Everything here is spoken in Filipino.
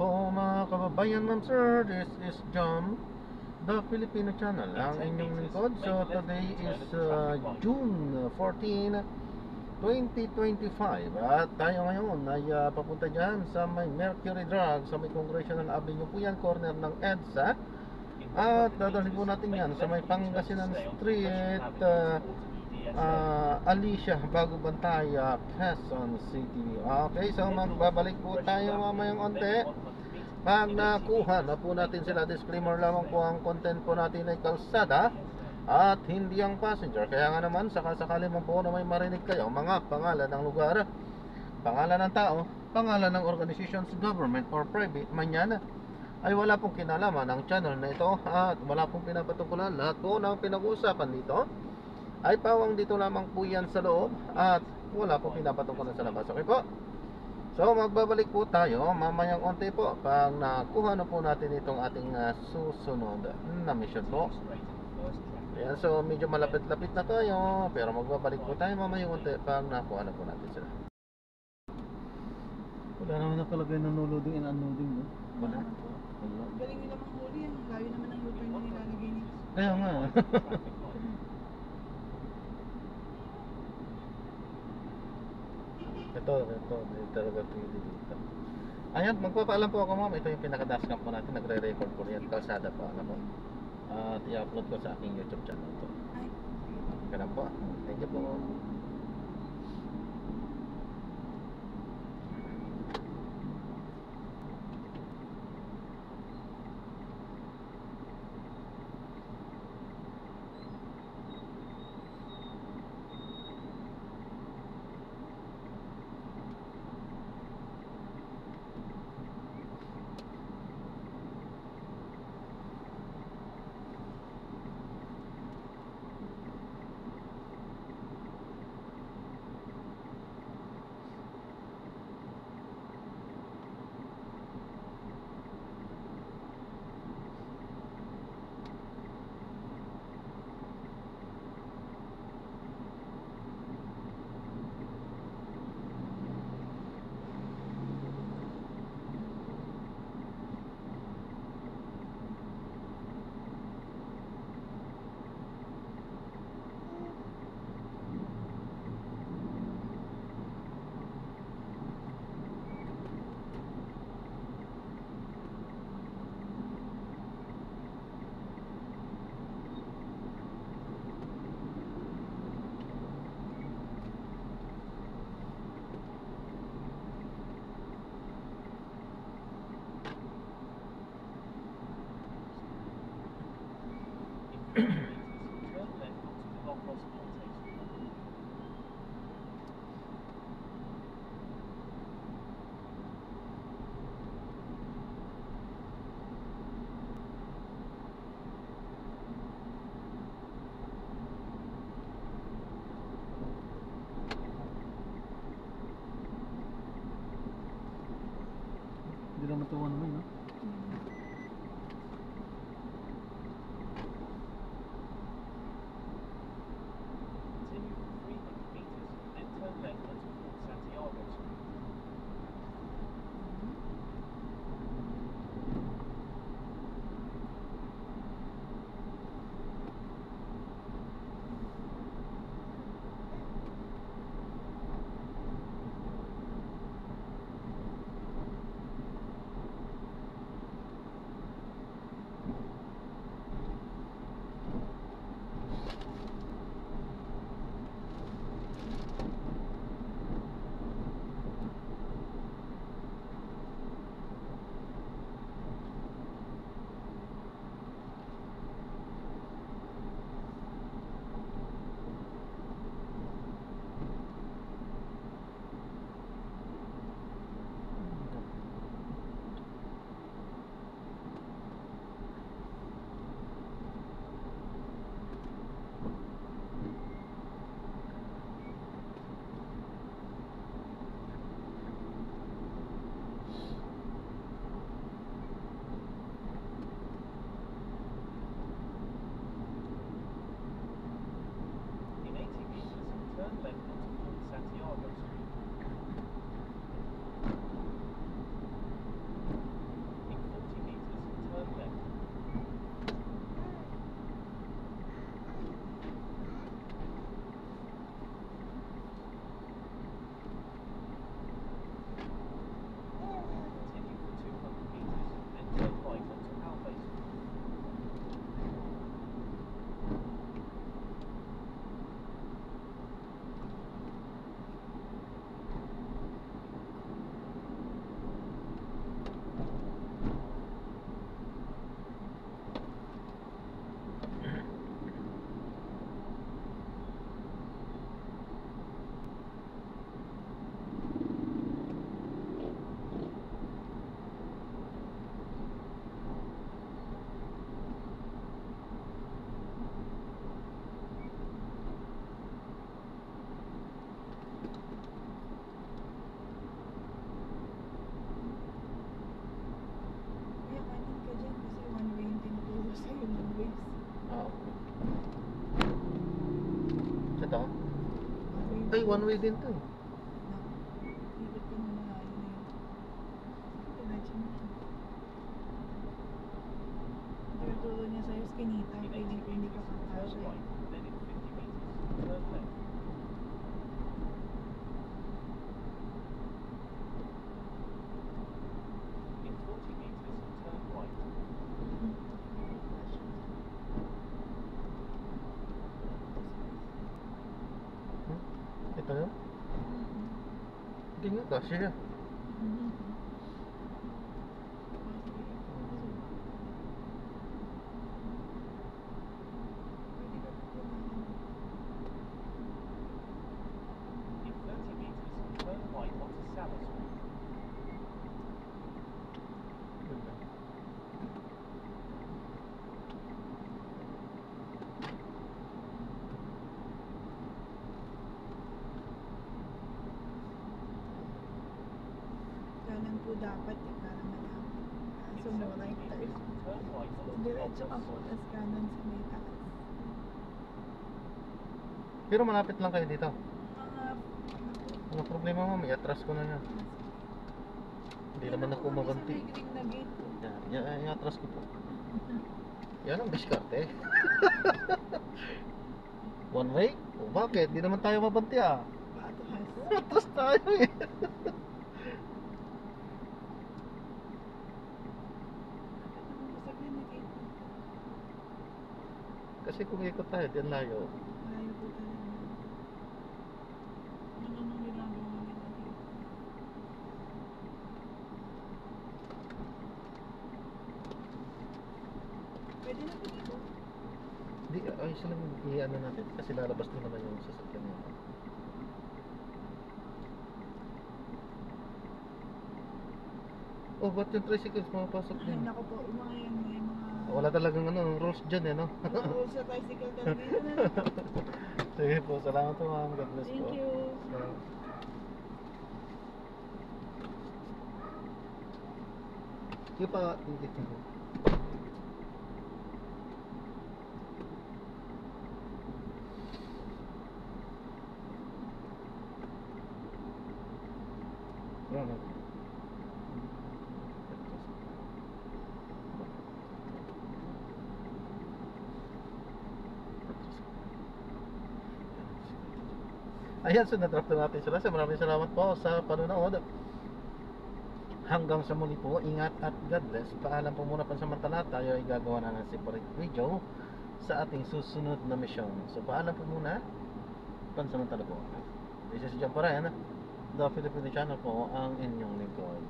po mga kababayan, ma'am sir. This is John, the Filipino channel, ang inyong lingkod. So today is June 14, 2025. At tayo ngayon ay papunta dyan sa may Mercury Drug, sa may Congressional Avenue po yan, corner ng EDSA. At dadalhin po natin yan sa may Pangasinan Street, Alicia, Bago Bantay, Quezon City. Okay, so magbabalik po tayo mamayang onte. Pag nakuha na po natin sila, disclaimer lamang po, ang content po natin ay kalsada at hindi ang passenger. Kaya nga naman, sakasakali man po na may marinig kayo mga pangalan ng lugar, pangalan ng tao, pangalan ng organizations, government or private man yan, ay wala pong kinalaman ng channel na ito at wala pong pinapatukulan. Lahat po ng pinag-uusapan dito ay pawang dito lamang po yan sa loob at wala po pinapatukulan sa labas. Okay po? So magbabalik po tayo mamayang onte po pag nakuha na po natin itong ating susunod na mission po. Ayan, so medyo malapit-lapit na tayo, pero magbabalik po tayo mamayang onte pag nakuha na po natin sila. Wala naman nakalagay na no loading and unloading, no? Wala. Galing nila manghuli, ang layo naman ng U-turn na nilalagay nila. Kaya nga. Ito talaga pili dito. Ayan, magpapaalam po ako ma'am. Ito yung pinaka-dashcam po natin. Nagre-record po yan. Kalsada po. Ano po. At i-upload ko sa aking YouTube channel to. Ay, Ganun po. Thank you po. Hindi lang matuwa naman, no? one way din to eh. Ikot ko muna nga yun eh. Diretso mo siya. Tinuturo niya sa'yo, skinita. Feeling ko hindi ka kakasya eh. Ito yun? Hindi nga kasi yan. Kanan po dapat eh, para malaman. Kaso mo right turn. Diretso ka po, tas kanan sa may taas. Pero malapit lang kayo dito. Mga... Ano problema mo? May atras ko na yan. Hindi naman ako mabanti. Sa may green na gate po. Yan, i-atras ko po. Yan ang diskarte. One way? O bakit? Di naman tayo mabanti ah. Paatras. Atras tayo eh. Sa green na gate po. Kasi kung ikot tayo, di ang layo. Malayo po talaga. Anong ginagawa nila dito? Pwede na po dito. Di, ayos lang i-ano natin. Kasi lalabas din naman yung sasakyan mo. Oh, ba't yung tricycles pumapasok Ay, din? naku po, mga yan, may mga... Wala talagang ano, rules dyan eh, no? Mga rules sa tricycle talaga. Dito na lang po. Sige po, salamat po ma'am. God bless po. Thank you. Yung pa, dito. Ano? Ayan, so na-drop na natin sila. So, maraming salamat po sa panonood. Hanggang sa muli po, ingat at God bless. Paalam po muna pansamantala. Tayo ay gagawa na ng separate video sa ating susunod na mission. So, paalam po muna. Pansamantala po. This is John Parayan, The Filipino Channel po, ang inyong lingkod.